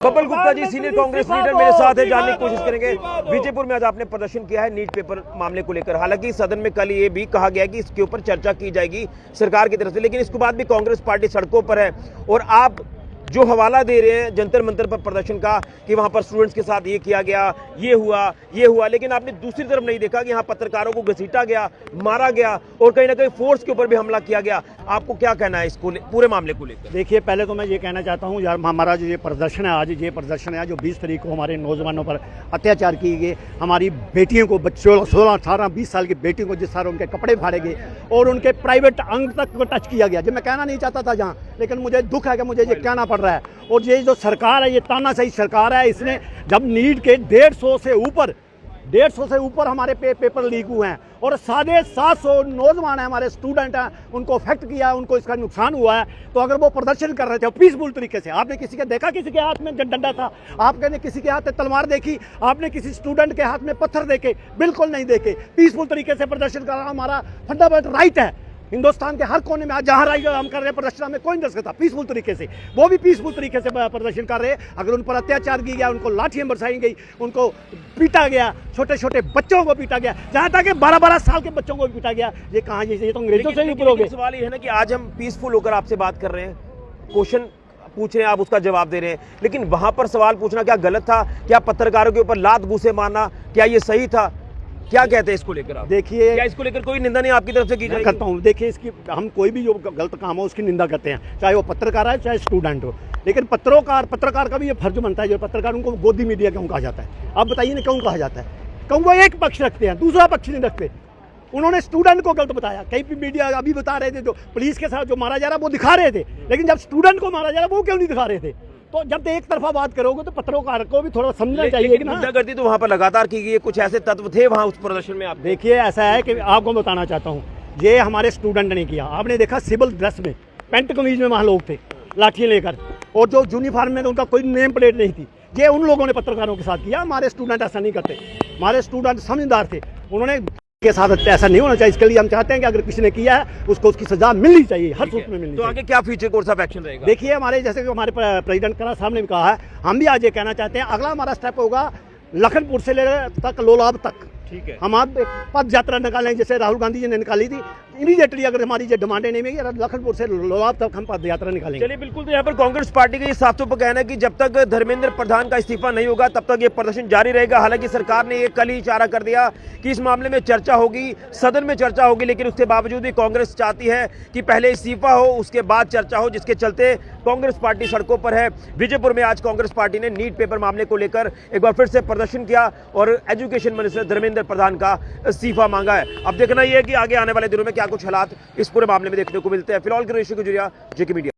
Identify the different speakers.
Speaker 1: Bubble Gupta ji senior Congress leader मेरे साथ है, जानने की कोशिश करेंगे। विजयपुर में आज आपने प्रदर्शन किया है नीट पेपर मामले को लेकर। हालांकि सदन में कल ये भी कहा गया कि इसके ऊपर चर्चा की जाएगी सरकार की तरफ से, लेकिन इसके बाद भी कांग्रेस पार्टी सड़कों पर है और आप जो हवाला दे रहे हैं जंतर मंतर पर प्रदर्शन का कि वहां पर स्टूडेंट्स के साथ ये किया गया, ये हुआ, लेकिन आपने दूसरी तरफ नहीं देखा कि यहाँ पत्रकारों को घसीटा गया, मारा गया और कहीं ना कहीं फोर्स के ऊपर भी हमला किया गया। आपको क्या कहना है इसको पूरे मामले को लेकर?
Speaker 2: देखिए, पहले तो मैं ये कहना चाहता हूँ यार, हमारा जो ये प्रदर्शन है आज, ये प्रदर्शन है जो 20 तारीख को हमारे नौजवानों पर अत्याचार किए गए, हमारी बेटियों को, बच्चों 16, 18, 20 साल की बेटियों को जिस तरह उनके कपड़े फाड़े गए और उनके प्राइवेट अंग तक को टच किया गया, जो मैं कहना नहीं चाहता था जहाँ, लेकिन मुझे दुख है कि मुझे ये कहना पड़ रहा है। और ये जो सरकार है, ये तानाशाही सरकार है, इसने जब नीट के 150 से ऊपर हमारे पेपर लीक हुए हैं और 750 नौजवान हैं, हमारे स्टूडेंट हैं, उनको अफेक्ट किया है, उनको इसका नुकसान हुआ है। तो अगर वो प्रदर्शन कर रहे थे पीसफुल तरीके से, आपने किसी के देखा किसी के हाथ में डंडा था, आपने किसी के हाथ में तलवार देखी, आपने किसी स्टूडेंट के हाथ में पत्थर देखे? बिल्कुल नहीं देखे। पीसफुल तरीके से प्रदर्शन करना हमारा फंडामेंटल राइट है। हिंदुस्तान के हर कोने में आज जहाँ हम कर रहे हैं प्रदर्शन में कोई नहीं था पीसफुल तरीके से, वो भी पीसफुल तरीके से प्रदर्शन कर रहे हैं। अगर उन पर अत्याचार किया गया, उनको लाठियां बरसाई गई, उनको पीटा गया, छोटे छोटे बच्चों को पीटा गया, जहाँ तक 12-12 साल के बच्चों को भी पीटा गया, ये कहाँ? ये तो अंग्रेजों से भी ऊपर हो गए।
Speaker 1: सवाल ये है ना कि आज हम पीसफुल होकर आपसे बात कर रहे हैं, क्वेश्चन पूछ रहे हैं, आप उसका जवाब दे रहे हैं, लेकिन वहां पर सवाल पूछना क्या गलत था? क्या पत्रकारों के ऊपर लात घूसे मारना क्या ये सही था? क्या कहते हैं इसको लेकर आप?
Speaker 2: देखिए,
Speaker 1: क्या इसको लेकर कोई निंदा नहीं आपकी तरफ से की जाएगी?
Speaker 2: करता हूँ। देखिए, इसकी हम कोई भी जो गलत काम हो उसकी निंदा करते हैं, चाहे वो पत्रकार है चाहे स्टूडेंट हो, लेकिन पत्रकार का भी ये फर्ज बनता है। जो पत्रकार, उनको गोदी मीडिया क्यों कहा जाता है? आप बताइए ना, क्यों कहा जाता है? क्यों वो एक पक्ष रखते हैं, दूसरा पक्ष नहीं रखते? उन्होंने स्टूडेंट को गलत बताया। कई भी मीडिया अभी बता रहे थे, जो पुलिस के साथ जो मारा जा रहा वो दिखा रहे थे, लेकिन जब स्टूडेंट को मारा जा रहा वो क्यों नहीं दिखा रहे थे? तो जब एक तरफा बात करोगे तो पत्रकार को भी थोड़ा समझना चाहिए कि ना।
Speaker 1: गुंडागर्दी तो वहां पर लगातार की गई, कुछ ऐसे तत्व थे वहां उस प्रदर्शन में। आप
Speaker 2: देखिए, ऐसा है कि आपको बताना चाहता हूँ, ये हमारे स्टूडेंट ने किया। आपने देखा सिविल ड्रेस में, पेंट कमीज में वहाँ लोग थे लाठियाँ लेकर, और जो यूनिफॉर्म में उनका कोई नेम प्लेट नहीं थी। ये उन लोगों ने पत्रकारों के साथ किया। हमारे स्टूडेंट ऐसा नहीं करते, हमारे स्टूडेंट समझदार थे, उन्होंने के साथ ऐसा नहीं होना चाहिए। इसके लिए हम चाहते हैं कि अगर किसी ने किया है उसको उसकी सजा मिलनी चाहिए, हर सूरत में मिलनी चाहिए।
Speaker 1: तो आगे क्या फ्यूचर कोर्स ऑफ एक्शन रहेगा?
Speaker 2: देखिए, हमारे जैसे कि हमारे प्रेसिडेंट करा साहब ने भी कहा है, हम भी आज ये कहना चाहते हैं, अगला हमारा स्टेप होगा लखनपुर से लेकर तक लोलाब तक।
Speaker 1: ठीक है,
Speaker 2: हम आप पद यात्रा निकालें, जैसे राहुल गांधी जी ने निकाली थी। इमीडिएटली अगर हमारी जो डिमांडें नहीं मिलेगी, लखनपुर से लोलाब तक हम पद यात्रा निकालेंगे।
Speaker 1: चलिए, बिल्कुल। तो यहाँ पर कांग्रेस पार्टी का ये साफ तौर पर कहना है कि जब तक धर्मेंद्र प्रधान का इस्तीफा नहीं होगा तब तक ये प्रदर्शन जारी रहेगा। हालांकि सरकार ने ये कल ही इशारा कर दिया कि इस मामले में चर्चा होगी, सदन में चर्चा होगी, लेकिन उसके बावजूद भी कांग्रेस चाहती है कि पहले इस्तीफा हो, उसके बाद चर्चा हो, जिसके चलते कांग्रेस पार्टी सड़कों पर है। विजयपुर में आज कांग्रेस पार्टी ने नीट पेपर मामले को लेकर एक बार फिर से प्रदर्शन किया और एजुकेशन मिनिस्टर धर्मेंद्र प्रधान का इस्तीफा मांगा है। अब देखना यह है कि आगे आने वाले दिनों में क्या कुछ हालात इस पूरे मामले में देखने को मिलते हैं। फिलहाल जेके मीडिया।